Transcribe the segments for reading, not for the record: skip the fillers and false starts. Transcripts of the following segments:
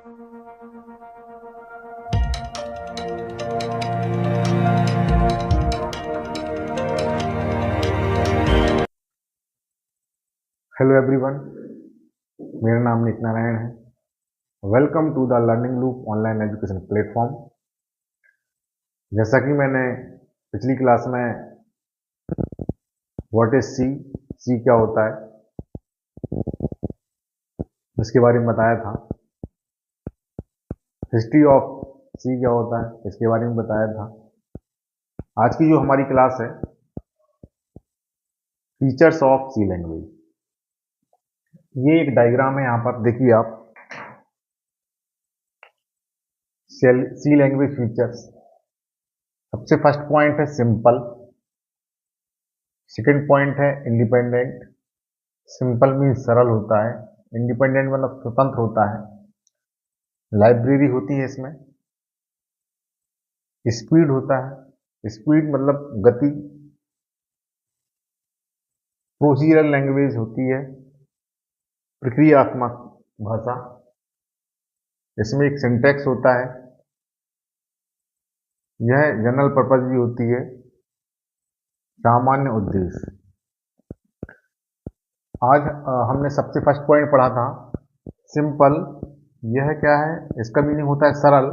Hello everyone, मेरा नाम नित नारायण है। Welcome to the learning loop online education platform. जैसा कि मैंने पिछली क्लास में व्हाट इज सी क्या होता है इसके बारे में बताया था। हिस्ट्री ऑफ सी क्या होता है इसके बारे में बताया था। आज की जो हमारी क्लास है, फीचर्स ऑफ सी लैंग्वेज, ये एक डायग्राम है। यहाँ पर देखिए आप, सी लैंग्वेज फीचर्स। सबसे फर्स्ट पॉइंट है सिंपल, सेकंड पॉइंट है इंडिपेंडेंट। सिंपल मीन्स सरल होता है, इंडिपेंडेंट मतलब स्वतंत्र होता है। लाइब्रेरी होती है इसमें। स्पीड होता है, स्पीड मतलब गति। प्रोसीजरल लैंग्वेज होती है, प्रक्रियात्मक भाषा। इसमें एक सिंटैक्स होता है। यह जनरल पर्पज भी होती है, सामान्य उद्देश्य। आज हमने सबसे फर्स्ट पॉइंट पढ़ा था सिंपल। यह क्या है? इसका मीनिंग होता है सरल।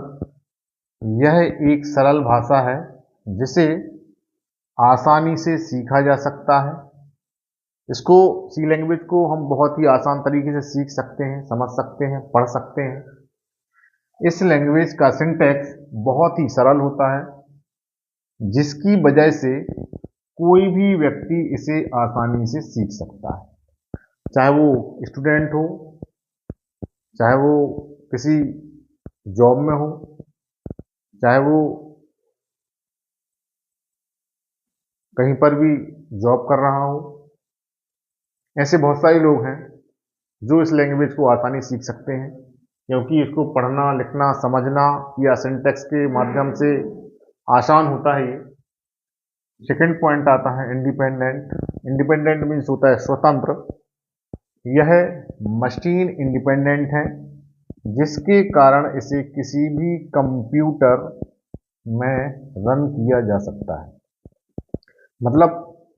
यह एक सरल भाषा है जिसे आसानी से सीखा जा सकता है। इसको, सी लैंग्वेज को हम बहुत ही आसान तरीके से सीख सकते हैं, समझ सकते हैं, पढ़ सकते हैं। इस लैंग्वेज का सिंटैक्स बहुत ही सरल होता है, जिसकी वजह से कोई भी व्यक्ति इसे आसानी से सीख सकता है। चाहे वो स्टूडेंट हो, चाहे वो किसी जॉब में हो, चाहे वो कहीं पर भी जॉब कर रहा हो। ऐसे बहुत सारे लोग हैं जो इस लैंग्वेज को आसानी सीख सकते हैं, क्योंकि इसको पढ़ना, लिखना, समझना या सिंटैक्स के माध्यम से आसान होता है ये। सेकंड पॉइंट आता है इंडिपेंडेंट। इंडिपेंडेंट मीन्स होता है स्वतंत्र। यह मशीन इंडिपेंडेंट है, जिसके कारण इसे किसी भी कंप्यूटर में रन किया जा सकता है। मतलब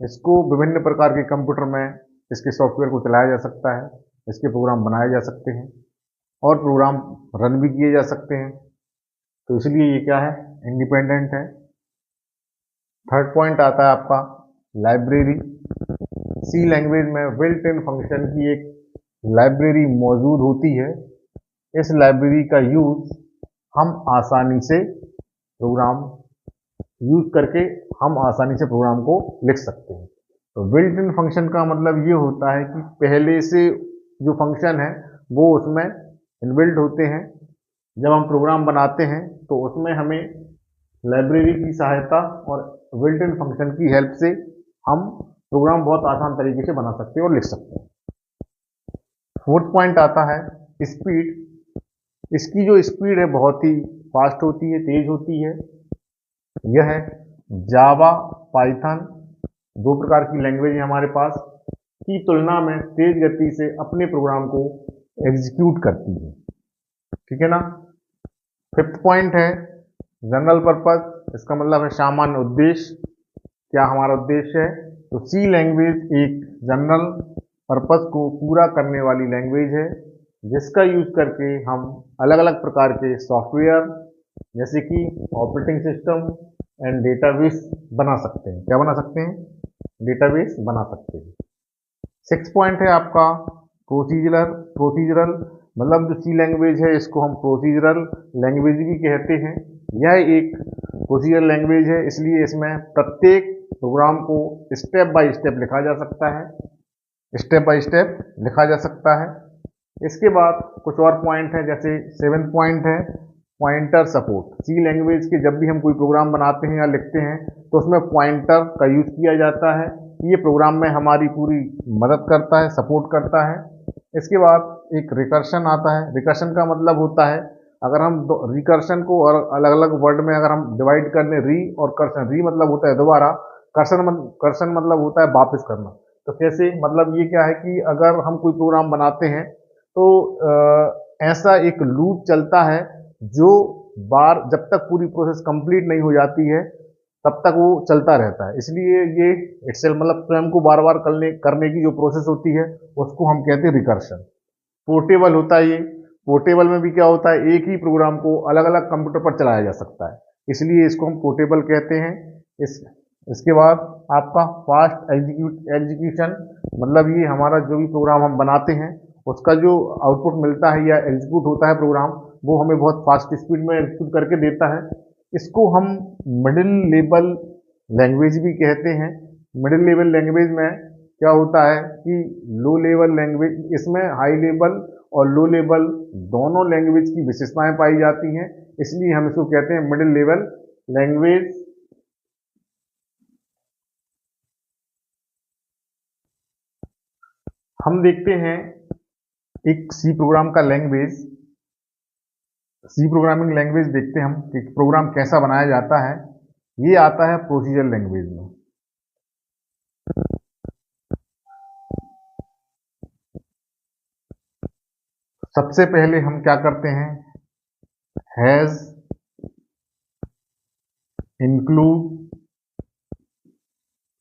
इसको विभिन्न प्रकार के कंप्यूटर में इसके सॉफ्टवेयर को चलाया जा सकता है, इसके प्रोग्राम बनाए जा सकते हैं और प्रोग्राम रन भी किए जा सकते हैं। तो इसलिए ये क्या है? इंडिपेंडेंट है। थर्ड पॉइंट आता है आपका लाइब्रेरी। सी लैंग्वेज में बिल्ट इन फंक्शन की एक लाइब्रेरी मौजूद होती है। इस लाइब्रेरी का यूज हम आसानी से प्रोग्राम यूज करके हम आसानी से प्रोग्राम को लिख सकते हैं। तो बिल्ट इन फंक्शन का मतलब ये होता है कि पहले से जो फंक्शन है वो उसमें इनबिल्ट होते हैं। जब हम प्रोग्राम बनाते हैं तो उसमें हमें लाइब्रेरी की सहायता और बिल्ट इन फंक्शन की हेल्प से हम प्रोग्राम बहुत आसान तरीके से बना सकते हैं और लिख सकते हैं। फोर्थ पॉइंट आता है स्पीड। इसकी जो स्पीड है बहुत ही फास्ट होती है, तेज होती है। यह जावा, पाइथन, दो प्रकार की लैंग्वेज है हमारे पास, की तुलना में तेज गति से अपने प्रोग्राम को एग्जीक्यूट करती है। ठीक है ना। फिफ्थ पॉइंट है जनरल पर्पस। इसका मतलब है सामान्य उद्देश्य। क्या हमारा उद्देश्य है? तो सी लैंग्वेज एक जनरल पर्पस को पूरा करने वाली लैंग्वेज है, जिसका यूज करके हम अलग अलग प्रकार के सॉफ्टवेयर जैसे कि ऑपरेटिंग सिस्टम एंड डेटाबेस बना सकते हैं। क्या बना सकते हैं? डेटाबेस बना सकते हैं। सिक्स पॉइंट है आपका प्रोसीजरल। मतलब जो सी लैंग्वेज है इसको हम प्रोसीजरल लैंग्वेज भी कहते हैं। यह एक प्रोसीजरल लैंग्वेज है, इसलिए इसमें प्रत्येक प्रोग्राम को स्टेप बाय स्टेप लिखा जा सकता है। स्टेप बाय स्टेप लिखा जा सकता है। इसके बाद कुछ और पॉइंट है, जैसे सेवेंथ पॉइंट है पॉइंटर सपोर्ट। सी लैंग्वेज के जब भी हम कोई प्रोग्राम बनाते हैं या लिखते हैं तो उसमें पॉइंटर का यूज किया जाता है। ये प्रोग्राम में हमारी पूरी मदद करता है, सपोर्ट करता है। इसके बाद एक रिकर्शन आता है। रिकर्शन का मतलब होता है, अगर हम रिकर्शन को और अलग अलग वर्ड में अगर हम डिवाइड कर दें, री और कर्शन। री मतलब होता है दोबारा, कर्शन मतलब होता है वापस करना। तो कैसे? मतलब ये क्या है कि अगर हम कोई प्रोग्राम बनाते हैं तो ऐसा एक लूप चलता है जो जब तक पूरी प्रोसेस कंप्लीट नहीं हो जाती है तब तक वो चलता रहता है। इसलिए ये इटसेल्फ मतलब स्वयं को बार बार करने की जो प्रोसेस होती है उसको हम कहते हैं रिकर्शन। पोर्टेबल होता है ये। पोर्टेबल में भी क्या होता है, एक ही प्रोग्राम को अलग अलग कंप्यूटर पर चलाया जा सकता है, इसलिए इसको हम पोर्टेबल कहते हैं। इसके बाद आपका फास्ट एग्जीक्यूशन, मतलब ये हमारा जो भी प्रोग्राम हम बनाते हैं उसका जो आउटपुट मिलता है या एग्जीक्यूट होता है प्रोग्राम, वो हमें बहुत फास्ट स्पीड में एग्जीक्यूट करके देता है। इसको हम मिडिल लेवल लैंग्वेज भी कहते हैं। मिडिल लेवल लैंग्वेज में क्या होता है कि लो लेवल लैंग्वेज, इसमें हाई लेवल और लो लेवल दोनों लैंग्वेज की विशेषताएं पाई जाती हैं, इसलिए हम इसको कहते हैं मिडिल लेवल लैंग्वेज। हम देखते हैं एक सी प्रोग्राम का लैंग्वेज, सी प्रोग्रामिंग लैंग्वेज देखते हैं हम कि प्रोग्राम कैसा बनाया जाता है। ये आता है प्रोसीजर लैंग्वेज में। सबसे पहले हम क्या करते हैं, has include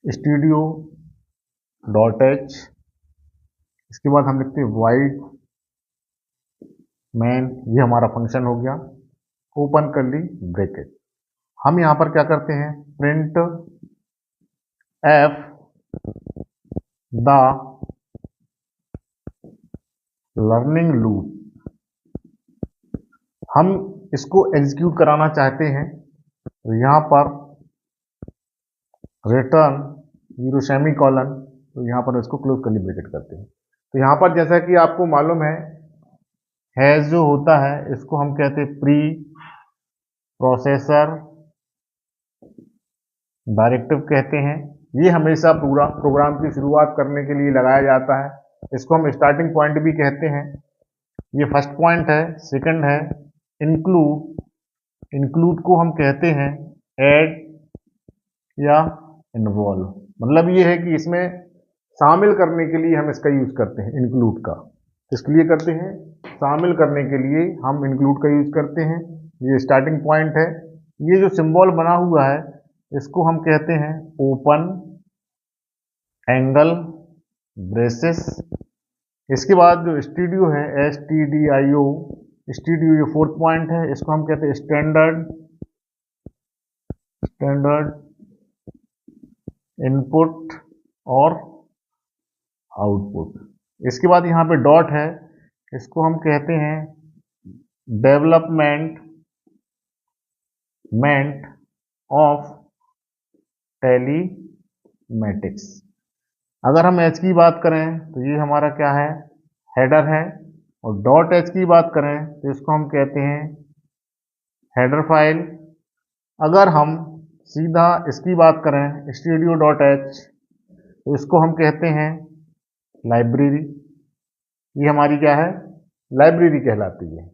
studio dot H, इसके बाद हम लिखते हैं वाइड मैन, ये हमारा फंक्शन हो गया, ओपन कर ली ब्रैकेट। हम यहां पर क्या करते हैं, print F the learning loop. हम इसको एग्जीक्यूट कराना चाहते हैं तो यहां पर रिटर्न 0 सेमीकोलन, तो यहां पर इसको क्लोज करली ब्रैकेट करते हैं। तो यहां पर जैसा कि आपको मालूम है जो होता है इसको हम कहते हैं प्री प्रोसेसर डायरेक्टिव कहते हैं। ये हमेशा प्रोग्राम की शुरुआत करने के लिए लगाया जाता है। इसको हम स्टार्टिंग पॉइंट भी कहते हैं। ये फर्स्ट पॉइंट है। सेकंड है इंक्लूड, इंक्लूड को हम कहते हैं ऐड या इन्वॉल्व, मतलब ये है कि इसमें शामिल करने के लिए हम इसका यूज करते हैं इंक्लूड का। इसके लिए करते हैं, शामिल करने के लिए हम इंक्लूड का यूज करते हैं। ये स्टार्टिंग पॉइंट है। ये जो सिंबल बना हुआ है इसको हम कहते हैं ओपन एंगल ब्रेसेस। इसके बाद जो स्टूडियो है STDIO, स्टूडियो ये फोर्थ पॉइंट है, इसको हम कहते हैं स्टैंडर्ड इनपुट और आउटपुट। इसके बाद यहाँ पे डॉट है, इसको हम कहते हैं डेवलपमेंट ऑफ टेलीमेटिक्स। अगर हम एच की बात करें तो ये हमारा क्या है, हेडर है, और डॉट एच की बात करें तो इसको हम कहते हैं हेडर फाइल। अगर हम सीधा इसकी बात करें स्टूडियो डॉट एच तो इसको हम कहते हैं लाइब्रेरी। ये हमारी क्या है, लाइब्रेरी कहलाती है।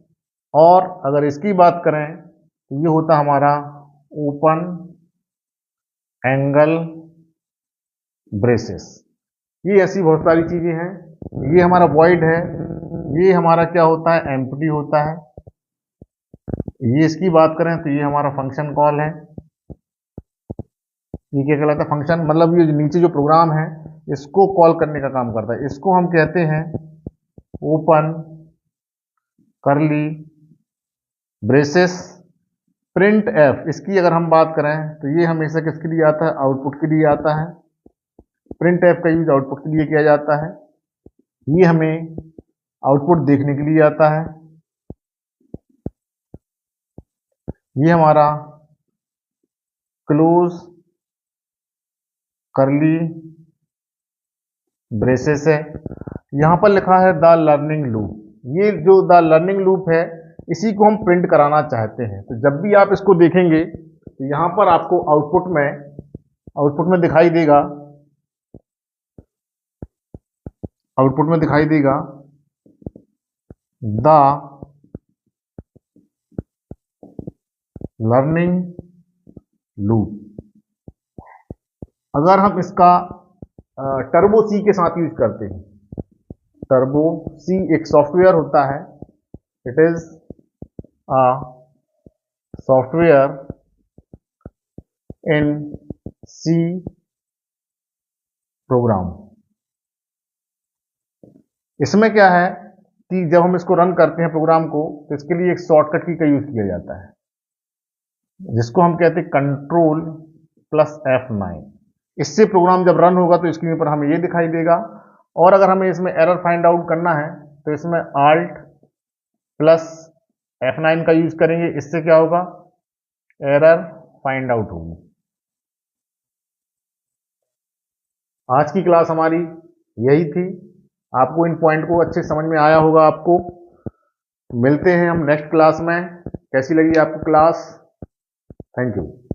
और अगर इसकी बात करें तो ये होता हमारा ओपन एंगल ब्रेसेस। ये ऐसी बहुत सारी चीजें हैं। ये हमारा वॉइड है, ये हमारा क्या होता है, एम्प्टी होता है। ये इसकी बात करें तो ये हमारा फंक्शन कॉल है। ये क्या कहलाता है, फंक्शन, मतलब ये नीचे जो प्रोग्राम है इसको कॉल करने का काम करता है। इसको हम कहते हैं ओपन करली ब्रेसेस प्रिंट एफ। इसकी अगर हम बात करें तो ये हमेशा किसके लिए आता है, आउटपुट के लिए आता है। प्रिंट एफ का यूज आउटपुट के लिए किया जाता है। ये हमें आउटपुट देखने के लिए आता है। ये हमारा क्लोज करली ब्रेसेस है। यहां पर लिखा है द लर्निंग लूप। ये जो द लर्निंग लूप है इसी को हम प्रिंट कराना चाहते हैं। तो जब भी आप इसको देखेंगे तो यहां पर आपको आउटपुट में दिखाई देगा, द लर्निंग लूप। अगर हम इसका टर्बो सी के साथ यूज करते हैं, टर्बो सी एक सॉफ्टवेयर होता है, it is a software in C program. इसमें क्या है कि जब हम इसको रन करते हैं प्रोग्राम को, तो इसके लिए एक शॉर्टकट की का यूज किया जाता है, जिसको हम कहते हैं कंट्रोल प्लस F9। इससे प्रोग्राम जब रन होगा तो स्क्रीन पर हमें ये दिखाई देगा। और अगर हमें इसमें एरर फाइंड आउट करना है तो इसमें Alt प्लस F9 का यूज करेंगे। इससे क्या होगा, एरर फाइंड आउट होगी। आज की क्लास हमारी यही थी। आपको इन पॉइंट को अच्छे समझ में आया होगा। आपको मिलते हैं हम नेक्स्ट क्लास में। कैसी लगी आपको क्लास? Thank you.